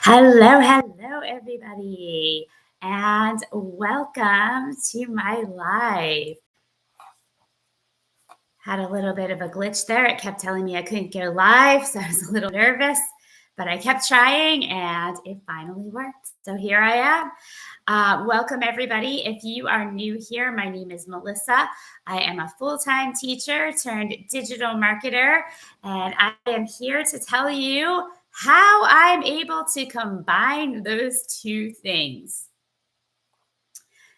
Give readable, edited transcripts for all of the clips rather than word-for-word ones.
Hello, everybody, and welcome to my live. Had a little bit of a glitch there. It kept telling me I couldn't go live, so I was a little nervous, but I kept trying and it finally worked. So here I am. Welcome, everybody. If you are new here, my name is Melissa. I am a full-time teacher turned digital marketer, and I am here to tell you how I'm able to combine those two things.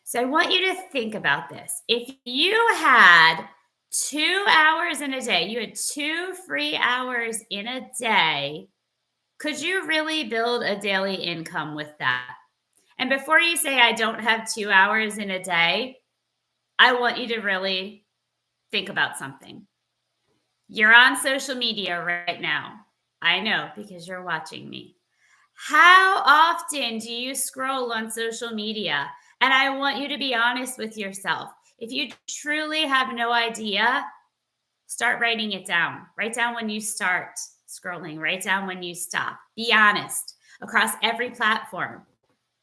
So I want you to think about this. If you had 2 hours in a day, you had 2 free hours in a day, could you really build a daily income with that? And before you say, I don't have 2 hours in a day, I want you to really think about something. You're on social media right now. I know, because you're watching me. How often do you scroll on social media? And I want you to be honest with yourself. If you truly have no idea, start writing it down. Write down when you start scrolling. Write down when you stop. Be honest across every platform.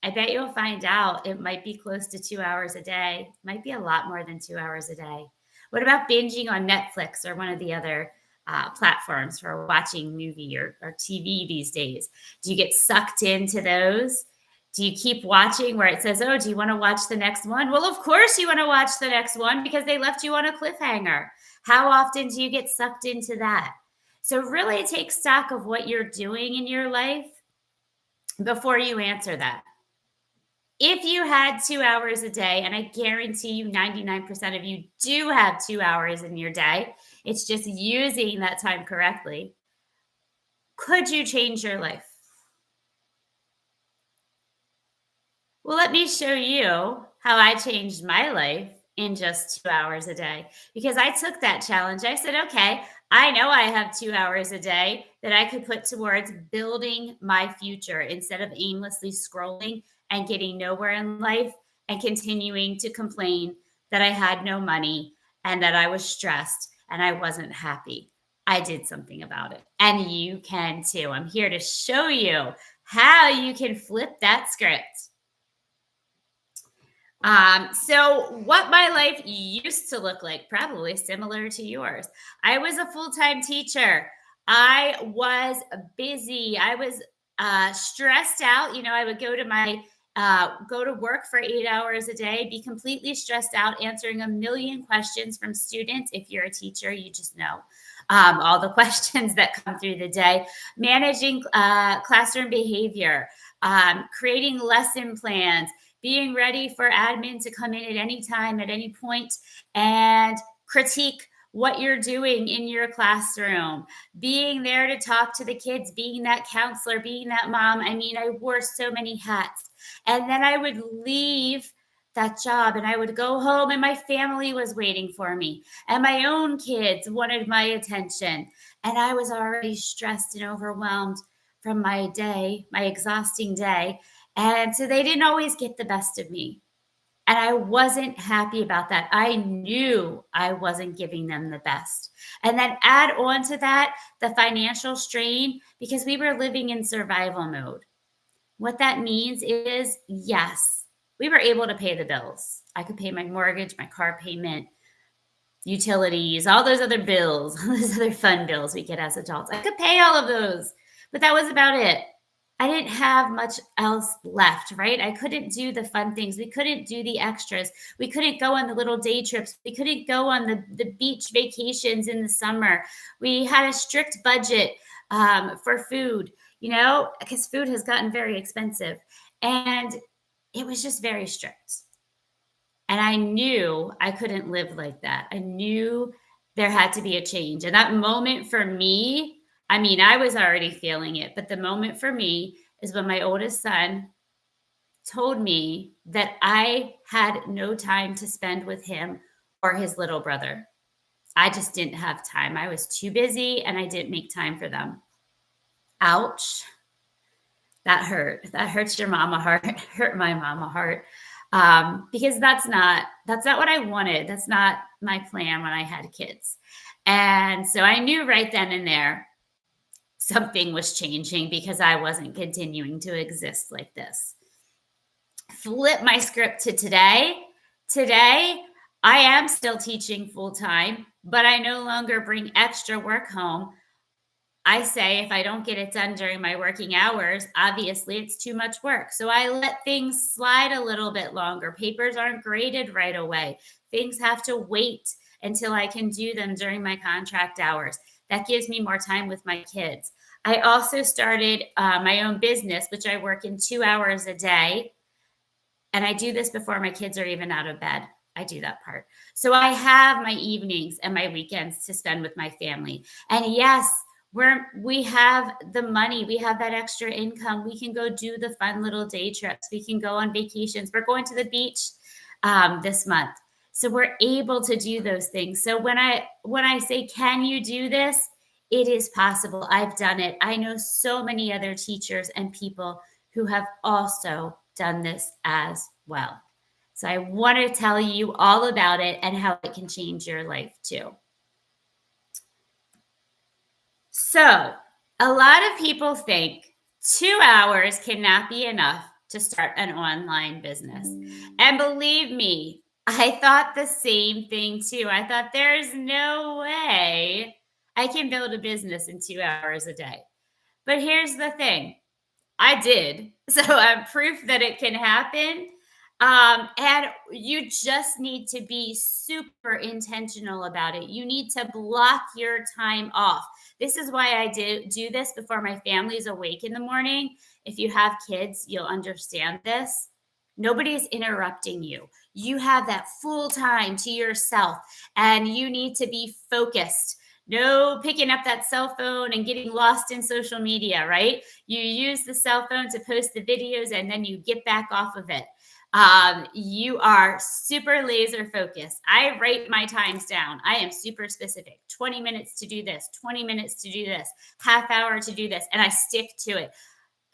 I bet you'll find out it might be close to 2 hours a day. It might be a lot more than 2 hours a day. What about binging on Netflix or one of the other platforms for watching movie or TV these days? Do you get sucked into those? Do you keep watching where it says, oh, do you want to watch the next one? Well, of course you want to watch the next one because they left you on a cliffhanger. How often do you get sucked into that? So really take stock of what you're doing in your life before you answer that. If you had 2 hours a day, and I guarantee you 99% of you do have 2 hours in your day, it's just using that time correctly, could you change your life? Well, let me show you how I changed my life in just 2 hours a day, because I took that challenge. I said, okay, I know I have 2 hours a day that I could put towards building my future instead of aimlessly scrolling and getting nowhere in life and continuing to complain that I had no money and that I was stressed and I wasn't happy. I did something about it, and you can too. I'm here to show you how you can flip that script. So what my life used to look like, probably similar to yours. I was a full-time teacher. I was busy. I was stressed out. I would go to work for 8 hours a day, be completely stressed out, answering a million questions from students. If you're a teacher, you just know all the questions that come through the day, managing classroom behavior, creating lesson plans, being ready for admin to come in at any time, at any point, and critique what you're doing in your classroom, being there to talk to the kids, being that counselor, being that mom. I mean, I wore so many hats. And then I would leave that job and I would go home and my family was waiting for me and my own kids wanted my attention. And I was already stressed and overwhelmed from my day, my exhausting day. And so they didn't always get the best of me. And I wasn't happy about that. I knew I wasn't giving them the best. And then add on to that the financial strain, because we were living in survival mode. What that means is, yes, we were able to pay the bills. I could pay my mortgage, my car payment, utilities, all those other bills, all those other fun bills we get as adults. I could pay all of those, but that was about it. I didn't have much else left, right? I couldn't do the fun things. We couldn't do the extras. We couldn't go on the little day trips. We couldn't go on the beach vacations in the summer. We had a strict budget for food, because food has gotten very expensive. And it was just very strict. And I knew I couldn't live like that. I knew there had to be a change. And that moment for me, I mean, I was already feeling it, but the moment for me is when my oldest son told me that I had no time to spend with him or his little brother. I just didn't have time. I was too busy and I didn't make time for them. Ouch. That hurt. That hurts your mama heart. Hurt my mama heart. Because that's not what I wanted. That's not my plan when I had kids. And so I knew right then and there, something was changing because I wasn't continuing to exist like this. Flip my script to today. Today, I am still teaching full time, but I no longer bring extra work home. I say if I don't get it done during my working hours, obviously it's too much work. So I let things slide a little bit longer. Papers aren't graded right away. Things have to wait until I can do them during my contract hours. That gives me more time with my kids. I also started my own business, which I work in 2 hours a day. And I do this before my kids are even out of bed. I do that part. So I have my evenings and my weekends to spend with my family. And yes, we have the money, we have that extra income. We can go do the fun little day trips. We can go on vacations. We're going to the beach this month. So we're able to do those things. So when I say, can you do this? It is possible. I've done it. I know so many other teachers and people who have also done this as well. So I want to tell you all about it and how it can change your life too. So a lot of people think 2 hours cannot be enough to start an online business. And believe me, I thought the same thing too. I thought there's no way I can build a business in 2 hours a day. But here's the thing. I did. So I'm proof that it can happen. And you just need to be super intentional about it. You need to block your time off. This is why I do this before my family's awake in the morning. If you have kids, you'll understand this. Nobody's interrupting you. You have that full time to yourself, and you need to be focused. No picking up that cell phone and getting lost in social media, right? You use the cell phone to post the videos and then you get back off of it. You are super laser focused. I write my times down. I am super specific. 20 minutes to do this, 20 minutes to do this, half hour to do this, and I stick to it.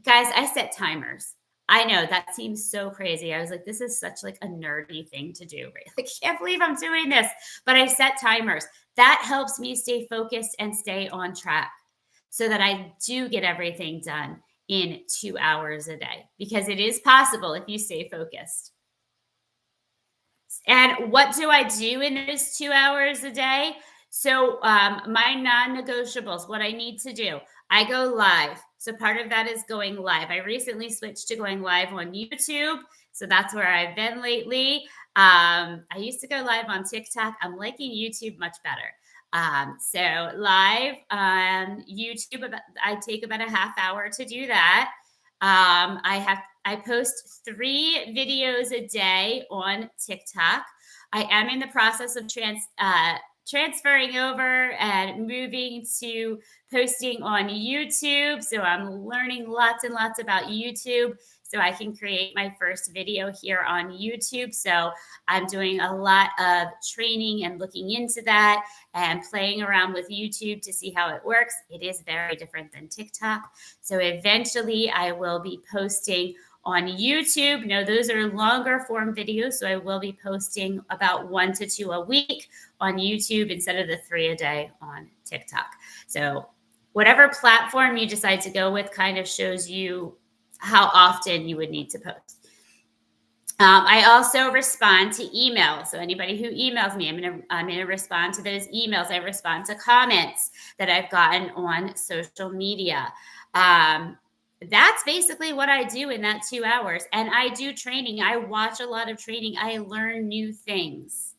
Guys, I set timers. I know that seems so crazy. I was like, this is such like a nerdy thing to do. Right? Like, I can't believe I'm doing this, but I set timers. That helps me stay focused and stay on track so that I do get everything done in 2 hours a day, because it is possible if you stay focused. And what do I do in those 2 hours a day? So my non-negotiables, what I need to do, I go live. So part of that is going live. I recently switched to going live on YouTube. So that's where I've been lately. I used to go live on TikTok. I'm liking YouTube much better. So live on YouTube, I take about a half hour to do that. I post 3 videos a day on TikTok. I am in the process of transferring over and moving to posting on YouTube. So I'm learning lots and lots about YouTube so I can create my first video here on YouTube. So I'm doing a lot of training and looking into that and playing around with YouTube to see how it works. It is very different than TikTok. So eventually I will be posting on YouTube. No, those are longer form videos. So I will be posting about 1 to 2 a week on YouTube instead of the 3 a day on TikTok. So whatever platform you decide to go with kind of shows you how often you would need to post. I also respond to emails. So anybody who emails me, I'm gonna respond to those emails. I respond to comments that I've gotten on social media. That's basically what I do in that 2 hours. And I do training. I watch a lot of training. I learn new things.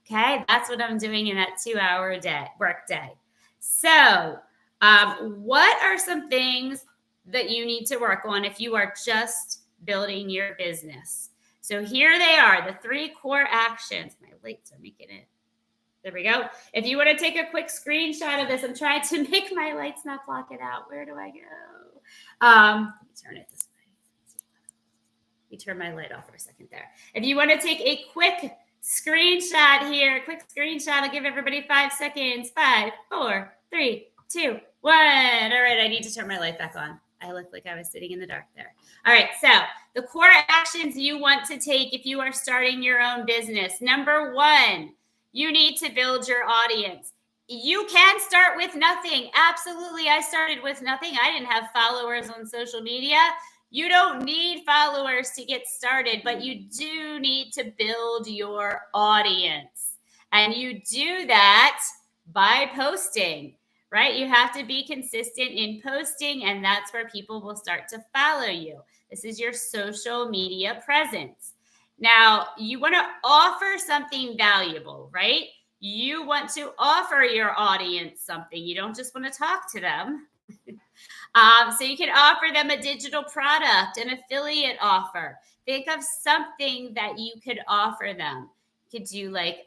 Okay, that's what I'm doing in that 2 hour work day. So what are some things that you need to work on if you are just building your business? So here they are, the 3 core actions. My lights are making it. There we go. If you want to take a quick screenshot of this, I'm trying to make my lights not block it out. Where do I go? Let me turn it this way. Let me turn my light off for a second there. If you want to take a quick screenshot here, quick screenshot, I'll give everybody 5 seconds. 5, 4, 3, 2, 1. All right, I need to turn my light back on. I look like I was sitting in the dark there. All right, so the core actions you want to take if you are starting your own business. Number 1, you need to build your audience. You can start with nothing. Absolutely. I started with nothing. I didn't have followers on social media. You don't need followers to get started, but you do need to build your audience. And you do that by posting, right? You have to be consistent in posting, and that's where people will start to follow you. This is your social media presence. Now, you want to offer something valuable, right? You want to offer your audience something. You don't just want to talk to them. So you can offer them a digital product, an affiliate offer. Think of something that you could offer them. You could do like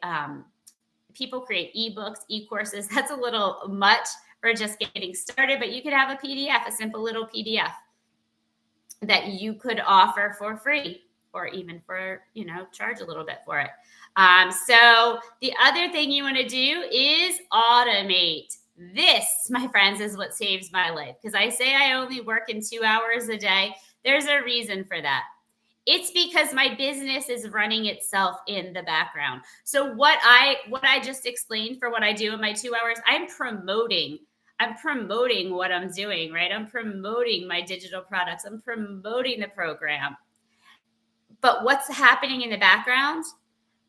people create ebooks, e-courses. That's a little much for just getting started, but you could have a PDF, a simple little PDF that you could offer for free, or even for, charge a little bit for it. So the other thing you want to do is automate. This, my friends, is what saves my life. Because I say I only work in 2 hours a day. There's a reason for that. It's because my business is running itself in the background. So what I just explained for what I do in my 2 hours, I'm promoting what I'm doing, right? I'm promoting my digital products. I'm promoting the program. But what's happening in the background?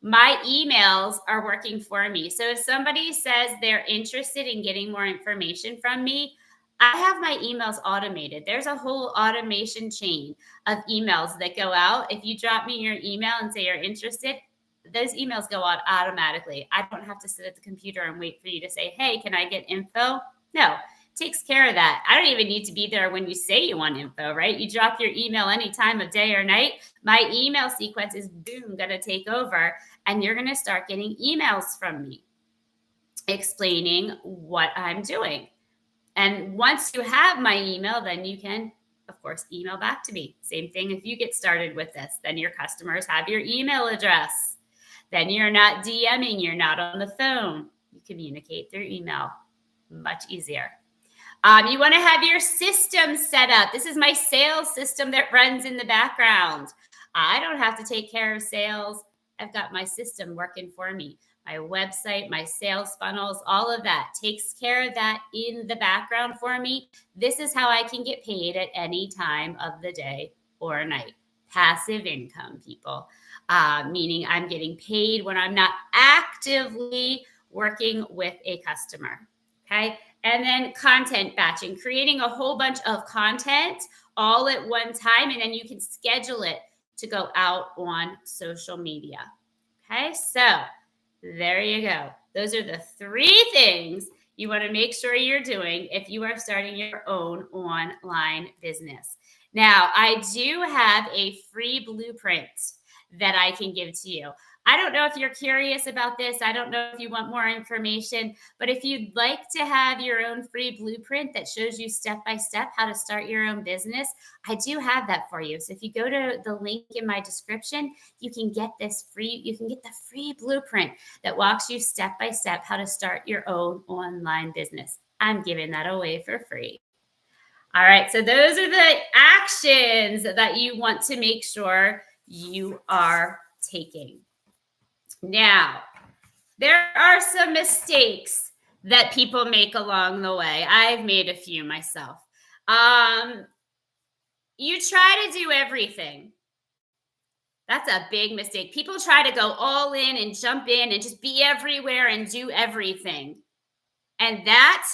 My emails are working for me. So if somebody says they're interested in getting more information from me, I have my emails automated. There's a whole automation chain of emails that go out. If you drop me your email and say you're interested, those emails go out automatically. I don't have to sit at the computer and wait for you to say, hey, can I get info? No, it takes care of that. I don't even need to be there when you say you want info, right? You drop your email any time of day or night. My email sequence is boom, going to take over, and you're going to start getting emails from me explaining what I'm doing. And once you have my email, then you can, of course, email back to me. Same thing if you get started with this. Then your customers have your email address. Then you're not DMing, you're not on the phone. You communicate through email. Much easier. You want to have your system set up. This is my sales system that runs in the background. I don't have to take care of sales. I've got my system working for me. My website, my sales funnels, all of that takes care of that in the background for me. This is how I can get paid at any time of the day or night. Passive income, people, meaning I'm getting paid when I'm not actively working with a customer. Okay. And then content batching, creating a whole bunch of content all at one time, and then you can schedule it to go out on social media. Okay. So there you go. Those are the 3 things you want to make sure you're doing if you are starting your own online business. Now, I do have a free blueprint that I can give to you. I don't know if you're curious about this. I don't know if you want more information, but if you'd like to have your own free blueprint that shows you step by step how to start your own business, I do have that for you. So if you go to the link in my description, you can get the free blueprint that walks you step by step how to start your own online business. I'm giving that away for free. All right. So those are the actions that you want to make sure you are taking. Now, there are some mistakes that people make along the way. I've made a few myself. You try to do everything. That's a big mistake. People try to go all in and jump in and just be everywhere and do everything. And that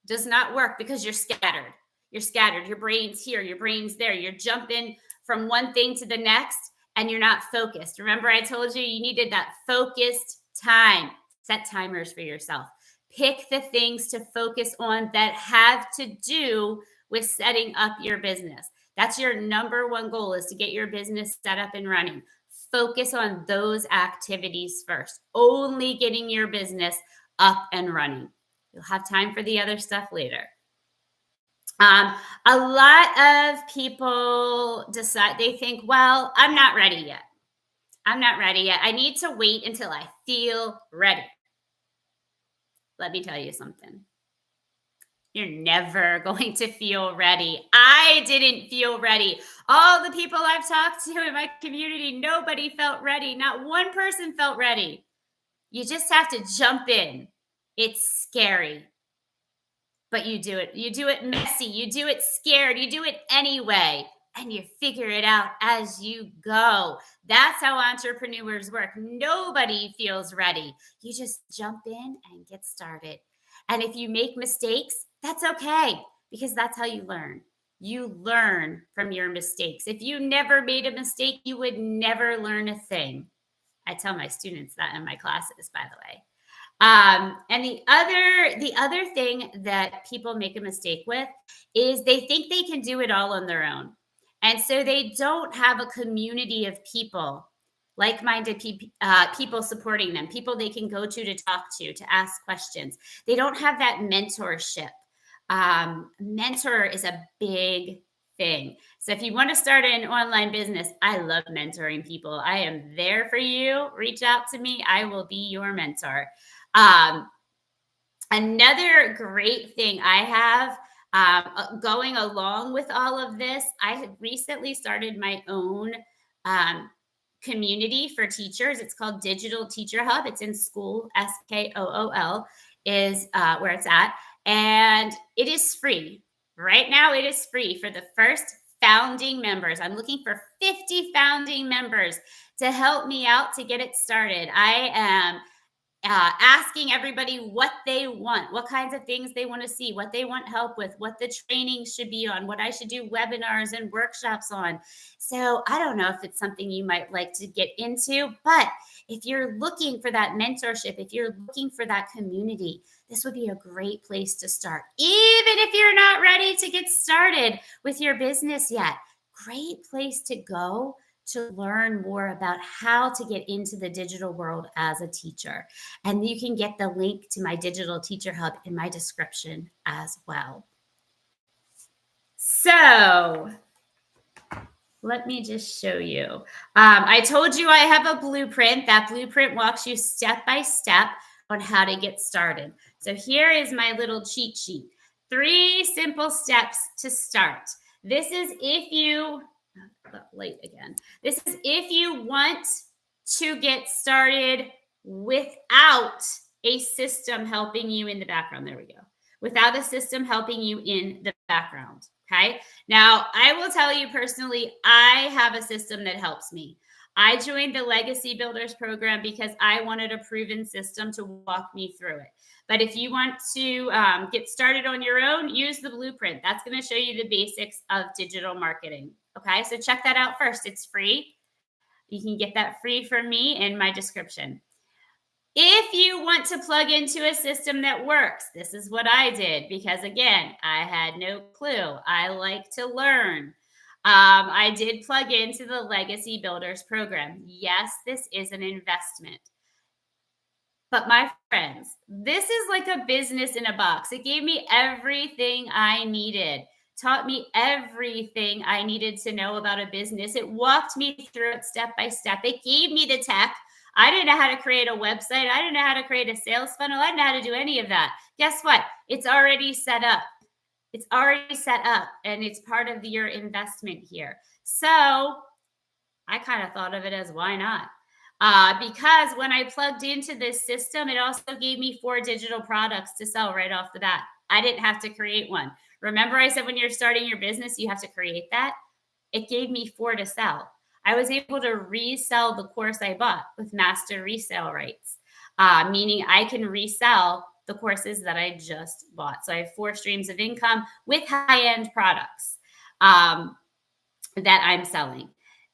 does not work because you're scattered. You're scattered. Your brain's here, your brain's there. You're jumping from one thing to the next, and you're not focused. Remember, I told you needed that focused time. Set timers for yourself. Pick the things to focus on that have to do with setting up your business. That's your number one goal, is to get your business set up and running. Focus on those activities first. Only getting your business up and running. You'll have time for the other stuff later. A lot of people they think, well, I'm not ready yet. I'm not ready yet. I need to wait until I feel ready. Let me tell you something. You're never going to feel ready. I didn't feel ready. All the people I've talked to in my community, nobody felt ready. Not one person felt ready. You just have to jump in. It's scary, but you do it. You do it messy. You do it scared. You do it anyway. And you figure it out as you go. That's how entrepreneurs work. Nobody feels ready. You just jump in and get started. And if you make mistakes, that's okay because that's how you learn. You learn from your mistakes. If you never made a mistake, you would never learn a thing. I tell my students that in my classes, by the way. And the other thing that people make a mistake with is they think they can do it all on their own. And so they don't have a community of people, like-minded people supporting them, people they can go to talk to ask questions. They don't have that mentorship. Mentor is a big thing. So if you want to start an online business, I love mentoring people. I am there for you. Reach out to me. I will be your mentor. Um, Another great thing I have going along with all of this, I had recently started my own um, community for teachers. It's called Digital Teacher Hub. It's in School, SKOOL is where it's at. And it is free. Right now, it is free for the first founding members. I'm looking for 50 founding members to help me out to get it started. I am asking everybody what they want, what kinds of things they want to see, what they want help with, what the training should be on, what I should do webinars and workshops on. So I don't know if it's something you might like to get into, but if you're looking for that mentorship, if you're looking for that community, this would be a great place to start. Even if you're not ready to get started with your business yet, great place to go to learn more about how to get into the digital world as a teacher. And you can get the link to my Digital Teacher Hub in my description as well. So let me just show you. I told you I have a blueprint. That blueprint walks you step by step on how to get started. So here is my little cheat sheet. 3 simple steps to start. This is if you late again. This is if you want to get started without a system helping you in the background. There we go. Without a system helping you in the background. Okay. Now, I will tell you personally, I have a system that helps me. I joined the Legacy Builders program because I wanted a proven system to walk me through it. But if you want to get started on your own, use the blueprint. That's going to show you the basics of digital marketing. Okay, so check that out first. It's free. You can get that free from me in my description. If you want to plug into a system that works, this is what I did because, again, I had no clue. I like to learn. I did plug into the Legacy Builders program. Yes, this is an investment. But my friends, this is like a business in a box. It gave me everything I needed, taught me everything I needed to know about a business. It walked me through it step by step. It gave me the tech. I didn't know how to create a website. I didn't know how to create a sales funnel. I didn't know how to do any of that. Guess what? It's already set up. It's already set up and it's part of your investment here. So I kind of thought of it as why not? Because when I plugged into this system, it also gave me 4 digital products to sell right off the bat. I didn't have to create one. Remember I said when you're starting your business, you have to create that? It gave me 4 to sell. I was able to resell the course I bought with master resale rights, meaning I can resell the courses that I just bought. So I have 4 streams of income with high-end products that I'm selling.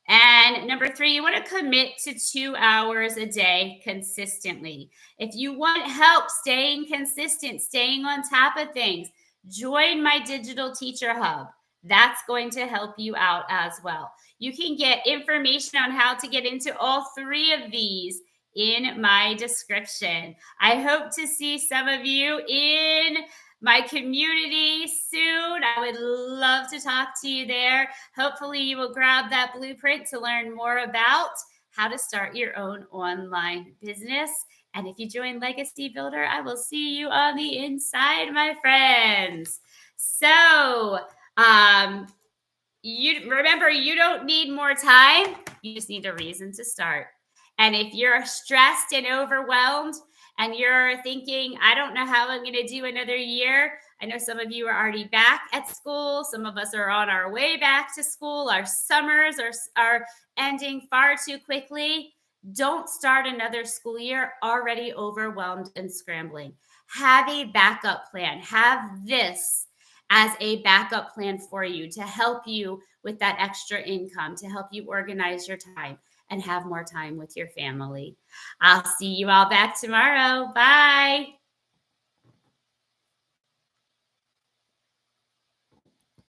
And number 3, you want to commit to 2 hours a day consistently. If you want help staying consistent, staying on top of things, join my Digital Teacher Hub. That's going to help you out as well. You can get information on how to get into all 3 of these in my description. I hope to see some of you in my community soon. I would love to talk to you there. Hopefully you will grab that blueprint to learn more about how to start your own online business. And if you join Legacy Builder, I will see you on the inside, my friends. So, you remember, you don't need more time. You just need a reason to start. And if you're stressed and overwhelmed, and you're thinking, I don't know how I'm going to do another year. I know some of you are already back at school. Some of us are on our way back to school. Our summers are ending far too quickly. Don't start another school year already overwhelmed and scrambling. Have a backup plan. Have this as a backup plan for you to help you with that extra income, to help you organize your time and have more time with your family. I'll see you all back tomorrow. Bye.